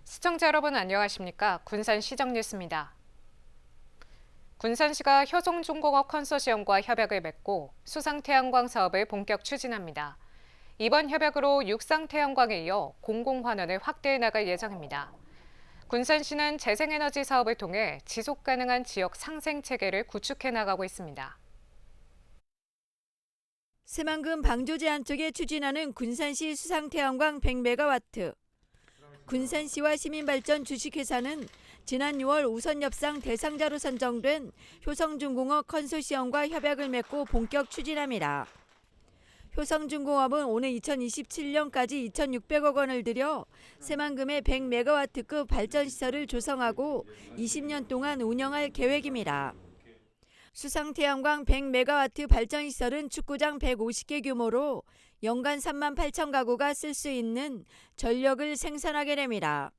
시청자 여러분 안녕하십니까? 군산시정 뉴스입니다. 군산시가 효성중공업 컨소시엄과 협약을 맺고 수상태양광 사업을 본격 추진합니다. 이번 협약으로 육상태양광에 이어 공공환원을 확대해 나갈 예정입니다. 군산시는 재생에너지 사업을 통해 지속가능한 지역 상생체계를 구축해 나가고 있습니다. 새만금 방조제 안쪽에 추진하는 군산시 수상태양광 100메가와트. 군산시와 시민발전 주식회사는 지난 6월 우선협상 대상자로 선정된 효성중공업 컨소시엄과 협약을 맺고 본격 추진합니다. 효성중공업은 오는 2027년까지 2,600억 원을 들여 새만금의 100메가와트급 발전시설을 조성하고 20년 동안 운영할 계획입니다. 수상태양광 100메가와트 발전시설은 축구장 150개 규모로 연간 3만 8천 가구가 쓸 수 있는 전력을 생산하게 됩니다.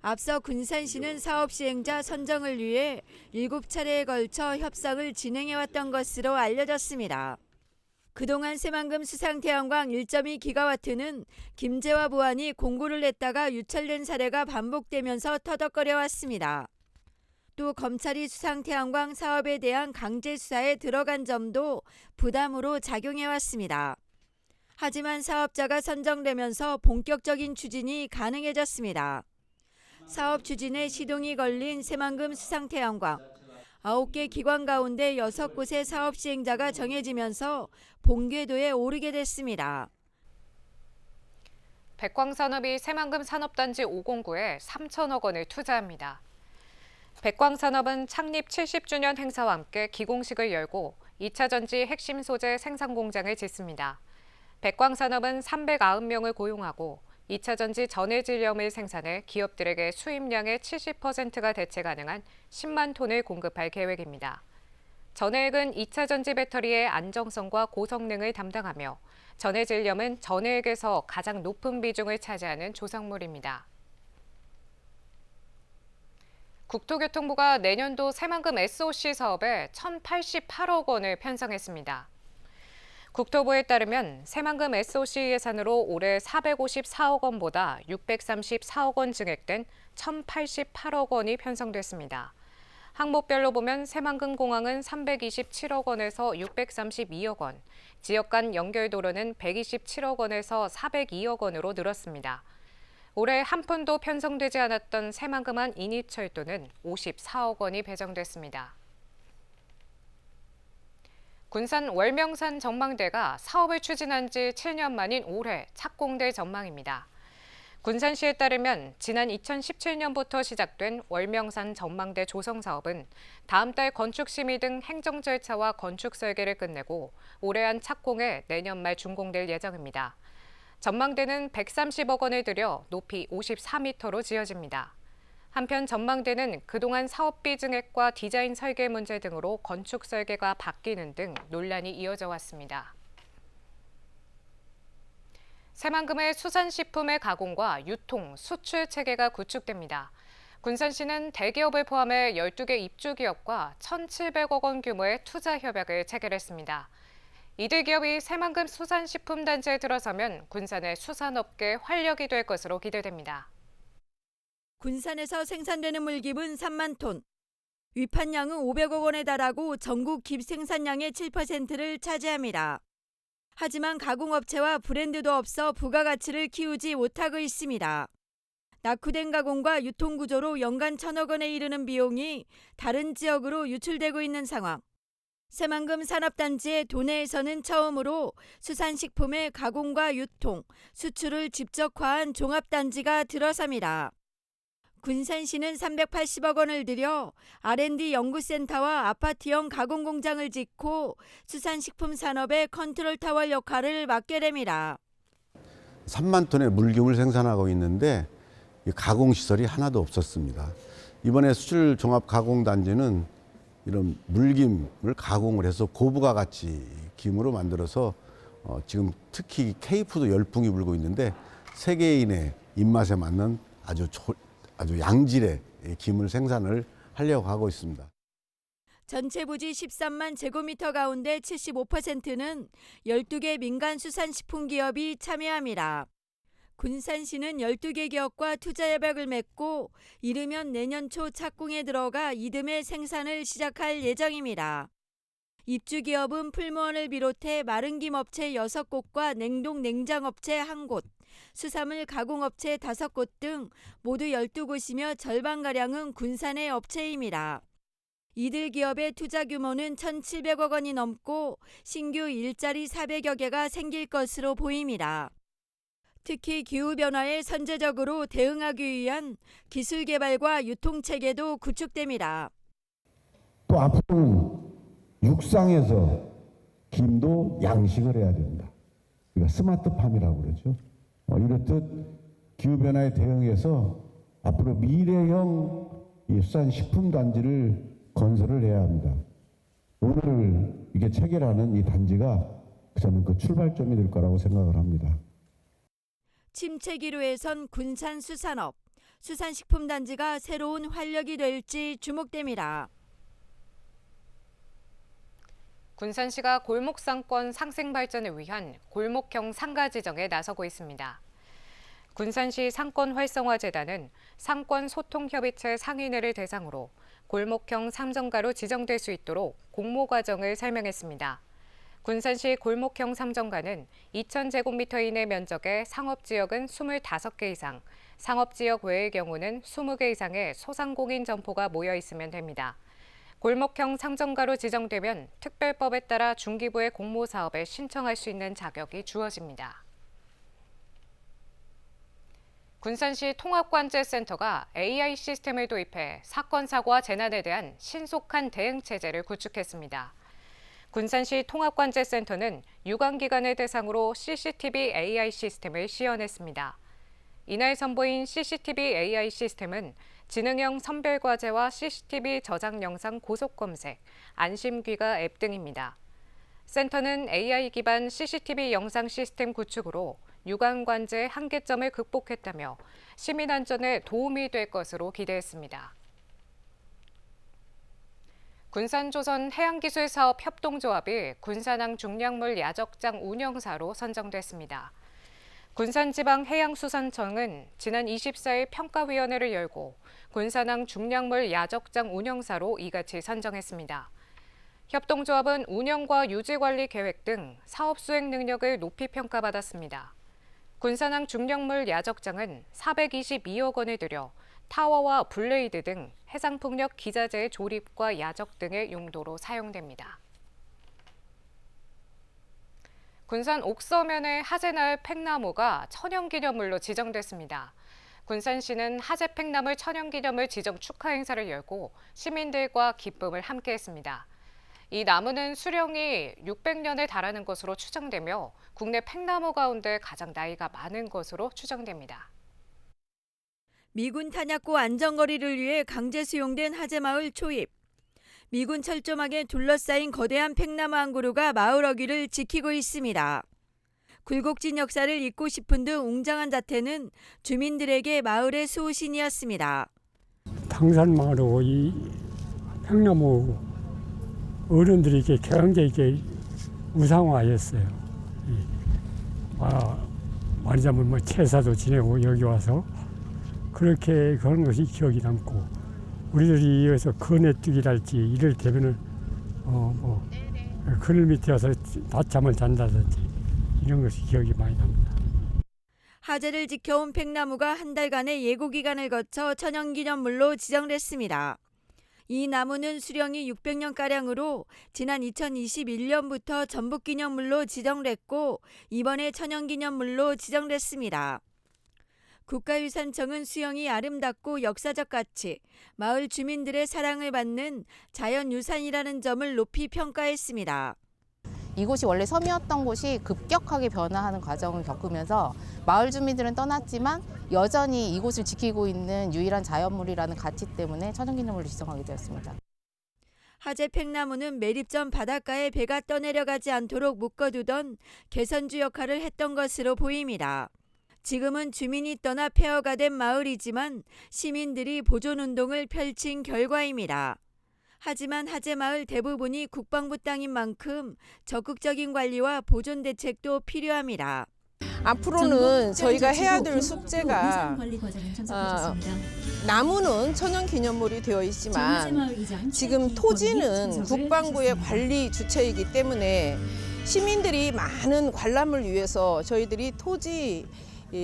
앞서 군산시는 사업 시행자 선정을 위해 7차례에 걸쳐 협상을 진행해왔던 것으로 알려졌습니다. 그동안 새만금 수상태양광 1.2기가와트는 김제와 부안이 공고를 냈다가 유찰된 사례가 반복되면서 터덕거려왔습니다. 또 검찰이 수상태양광 사업에 대한 강제 수사에 들어간 점도 부담으로 작용해왔습니다. 하지만 사업자가 선정되면서 본격적인 추진이 가능해졌습니다. 사업 추진에 시동이 걸린 새만금 수상태양광. 9개 기관 가운데 6곳의 사업 시행자가 정해지면서 본궤도에 오르게 됐습니다. 백광산업이 새만금 산업단지 509에 3천억 원을 투자합니다. 백광산업은 창립 70주년 행사와 함께 기공식을 열고 2차 전지 핵심 소재 생산 공장을 짓습니다. 백광산업은 390명을 고용하고 2차 전지 전해질염을 생산해 기업들에게 수입량의 70%가 대체 가능한 10만 톤을 공급할 계획입니다. 전해액은 2차 전지 배터리의 안정성과 고성능을 담당하며 전해질염은 전해액에서 가장 높은 비중을 차지하는 조성물입니다. 국토교통부가 내년도 새만금 SOC 사업에 1,088억 원을 편성했습니다. 국토부에 따르면 새만금 SOC 예산으로 올해 454억 원보다 634억 원 증액된 1,088억 원이 편성됐습니다. 항목별로 보면 새만금 공항은 327억 원에서 632억 원, 지역 간 연결도로는 127억 원에서 402억 원으로 늘었습니다. 올해 한 푼도 편성되지 않았던 새만금안 인입철도는 54억 원이 배정됐습니다. 군산 월명산 전망대가 사업을 추진한 지 7년 만인 올해 착공될 전망입니다. 군산시에 따르면 지난 2017년부터 시작된 월명산 전망대 조성 사업은 다음 달 건축 심의 등 행정 절차와 건축 설계를 끝내고 올해 안 착공해 내년 말 준공될 예정입니다. 전망대는 130억 원을 들여 높이 54m로 지어집니다. 한편 전망대는 그동안 사업비 증액과 디자인 설계 문제 등으로 건축 설계가 바뀌는 등 논란이 이어져 왔습니다. 새만금의 수산식품의 가공과 유통, 수출 체계가 구축됩니다. 군산시는 대기업을 포함해 12개 입주기업과 1,700억 원 규모의 투자 협약을 체결했습니다. 이들 기업이 새만금 수산식품단지에 들어서면 군산의 수산업계 활력이 될 것으로 기대됩니다. 군산에서 생산되는 물깁은 3만 톤. 위판량은 500억 원에 달하고 전국 깁 생산량의 7%를 차지합니다. 하지만 가공업체와 브랜드도 없어 부가가치를 키우지 못하고 있습니다. 낙후된 가공과 유통구조로 연간 1,000억 원에 이르는 비용이 다른 지역으로 유출되고 있는 상황. 새만금 산업단지의 도내에서는 처음으로 수산식품의 가공과 유통, 수출을 직접화한 종합단지가 들어섭니다. 군산시는 380억 원을 들여 R&D 연구센터와 아파트형 가공공장을 짓고 수산식품 산업의 컨트롤타워 역할을 맡게 됩니다. 3만 톤의 물김을 생산하고 있는데 가공시설이 하나도 없었습니다. 이번에 수출종합가공단지는 이런 물김을 가공을 해서 고부가가치 김으로 만들어서 지금 특히 K푸드 열풍이 불고 있는데 세계인의 입맛에 맞는 아주 양질의 김을 생산을 하려고 하고 있습니다. 전체 부지 13만 제곱미터 가운데 75%는 12개 민간 수산식품 기업이 참여합니다. 군산시는 12개 기업과 투자 협약을 맺고 이르면 내년 초 착공에 들어가 이듬해 생산을 시작할 예정입니다. 입주 기업은 풀무원을 비롯해 마른김 업체 6곳과 냉동 냉장업체 1곳, 수산물 가공업체 5곳 등 모두 12곳이며 절반가량은 군산의 업체입니다. 이들 기업의 투자 규모는 1,700억 원이 넘고 신규 일자리 400여 개가 생길 것으로 보입니다. 특히 기후변화에 선제적으로 대응하기 위한 기술 개발과 유통체계도 구축됩니다. 또 앞으로는 육상에서 김도 양식을 해야 된다. 우리가 스마트팜이라고 그러죠. 이렇듯 기후변화에 대응해서 앞으로 미래형 수산식품단지를 건설을 해야 합니다. 오늘 이게 체결하는 이 단지가 저는 그 출발점이 될 거라고 생각을 합니다. 침체 기류에선 군산 수산업, 수산식품단지가 새로운 활력이 될지 주목됩니다. 군산시가 골목상권 상생 발전을 위한 골목형 상가 지정에 나서고 있습니다. 군산시 상권활성화재단은 상권소통협의체 상인회를 대상으로 골목형 상점가로 지정될 수 있도록 공모 과정을 설명했습니다. 군산시 골목형 상점가는 2,000제곱미터 이내 면적의 상업지역은 25개 이상, 상업지역 외의 경우는 20개 이상의 소상공인 점포가 모여 있으면 됩니다. 골목형 상점가로 지정되면 특별법에 따라 중기부의 공모사업에 신청할 수 있는 자격이 주어집니다. 군산시 통합관제센터가 AI 시스템을 도입해 사건, 사고와 재난에 대한 신속한 대응 체제를 구축했습니다. 군산시 통합관제센터는 유관기관을 대상으로 CCTV AI 시스템을 시연했습니다. 이날 선보인 CCTV AI 시스템은 지능형 선별과제와 CCTV 저장 영상 고속검색, 안심귀가 앱 등입니다. 센터는 AI 기반 CCTV 영상 시스템 구축으로 유관관제의 한계점을 극복했다며 시민 안전에 도움이 될 것으로 기대했습니다. 군산조선해양기술사업 협동조합이 군산항 중량물 야적장 운영사로 선정됐습니다. 군산지방해양수산청은 지난 24일 평가위원회를 열고 군산항 중량물 야적장 운영사로 이같이 선정했습니다. 협동조합은 운영과 유지관리 계획 등 사업 수행 능력을 높이 평가받았습니다. 군산항 중량물 야적장은 422억 원을 들여 타워와 블레이드 등 해상풍력 기자재의 조립과 야적 등의 용도로 사용됩니다. 군산 옥서면의 하재나을 팽나무가 천연기념물로 지정됐습니다. 군산시는 하재 팽나물 천연기념물 지정 축하 행사를 열고 시민들과 기쁨을 함께했습니다. 이 나무는 수령이 600년에 달하는 것으로 추정되며 국내 팽나무 가운데 가장 나이가 많은 것으로 추정됩니다. 미군 탄약고 안전거리를 위해 강제 수용된 하재마을 초입. 미군 철조망에 둘러싸인 거대한 팽나무 한 그루가 마을 어귀를 지키고 있습니다. 굴곡진 역사를 잊고 싶은 등 웅장한 자태는 주민들에게 마을의 수호신이었습니다. 당산마을하고 이 팽나무 어른들이 이렇게 굉장히 우상화했어요. 말하자면 뭐 제사도 지내고 여기 와서 그렇게 그런 것이 기억이 남고 우리들이 이어서 거네뛰기랄지 이럴 때면은 그늘 밑에 와서 낮잠을 잔다든지 이런 것이 기억이 많이 납니다. 하재를 지켜온 팽나무가 한 달간의 예고 기간을 거쳐 천연기념물로 지정됐습니다. 이 나무는 수령이 600년가량으로 지난 2021년부터 전북기념물로 지정됐고 이번에 천연기념물로 지정됐습니다. 국가유산청은 수령이 아름답고 역사적 가치, 마을 주민들의 사랑을 받는 자연유산이라는 점을 높이 평가했습니다. 이곳이 원래 섬이었던 곳이 급격하게 변화하는 과정을 겪으면서 마을 주민들은 떠났지만 여전히 이곳을 지키고 있는 유일한 자연물이라는 가치 때문에 천연기념물로 지정하게 되었습니다. 하재 팽나무는 매립 전 바닷가에 배가 떠내려가지 않도록 묶어두던 개선주 역할을 했던 것으로 보입니다. 지금은 주민이 떠나 폐허가 된 마을이지만 시민들이 보존운동을 펼친 결과입니다. 하지만 하재마을 대부분이 국방부 땅인 만큼 적극적인 관리와 보존 대책도 필요합니다. 앞으로는 저희가 해야 될 숙제가 나무는 천연기념물이 되어 있지만 지금 토지는 국방부의 관리 주체이기 때문에 시민들이 많은 관람을 위해서 저희들이 토지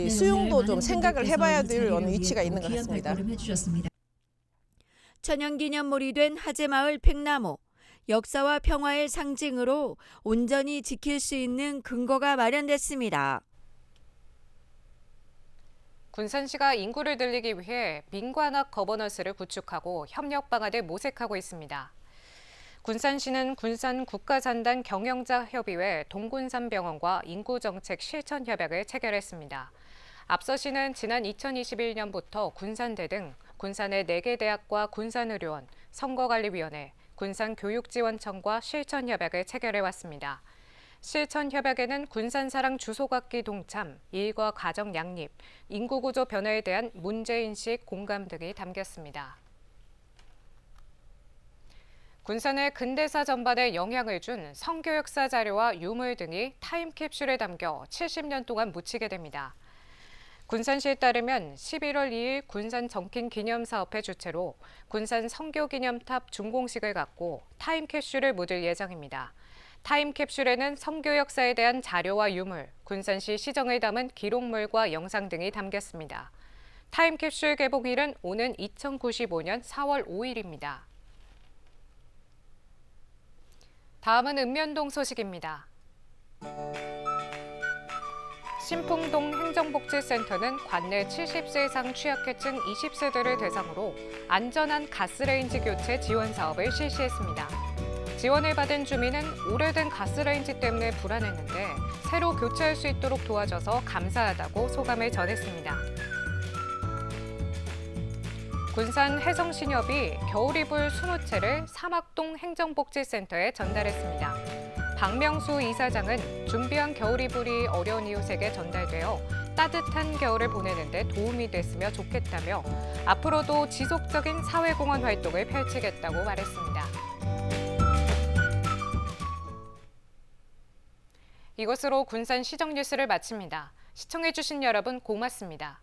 수용도 좀 생각을 해봐야 될 어느 위치가 있는 것 같습니다. 천연기념물이 된 하제마을 팽나무. 역사와 평화의 상징으로 온전히 지킬 수 있는 근거가 마련됐습니다. 군산시가 인구를 늘리기 위해 민관학 거버넌스를 구축하고 협력 방안을 모색하고 있습니다. 군산시는 군산 국가산단 경영자협의회 동군산병원과 인구정책 실천협약을 체결했습니다. 앞서 시는 지난 2021년부터 군산대 등 군산의 4개 대학과 군산의료원, 선거관리위원회, 군산교육지원청과 실천협약을 체결해왔습니다. 실천협약에는 군산사랑 주소각기 동참, 일과 가정 양립, 인구구조 변화에 대한 문제인식 공감 등이 담겼습니다. 군산의 근대사 전반에 영향을 준 성교역사 자료와 유물 등이 타임캡슐에 담겨 70년 동안 묻히게 됩니다. 군산시에 따르면 11월 2일 군산 정킹 기념사업회 주최로 군산 성교기념탑 준공식을 갖고 타임캡슐을 묻을 예정입니다. 타임캡슐에는 성교 역사에 대한 자료와 유물, 군산시 시정을 담은 기록물과 영상 등이 담겼습니다. 타임캡슐 개봉일은 오는 2095년 4월 5일입니다. 다음은 읍면동 소식입니다. 신풍동 행정복지센터는 관내 70세 이상 취약계층 20세대를 대상으로 안전한 가스레인지 교체 지원 사업을 실시했습니다. 지원을 받은 주민은 오래된 가스레인지 때문에 불안했는데 새로 교체할 수 있도록 도와줘서 감사하다고 소감을 전했습니다. 군산 해성신협이 겨울이불 20채를 사막동 행정복지센터에 전달했습니다. 박명수 이사장은 준비한 겨울이불이 어려운 이웃에게 전달되어 따뜻한 겨울을 보내는 데 도움이 됐으면 좋겠다며 앞으로도 지속적인 사회공헌 활동을 펼치겠다고 말했습니다. 이것으로 군산 시정 뉴스를 마칩니다. 시청해주신 여러분 고맙습니다.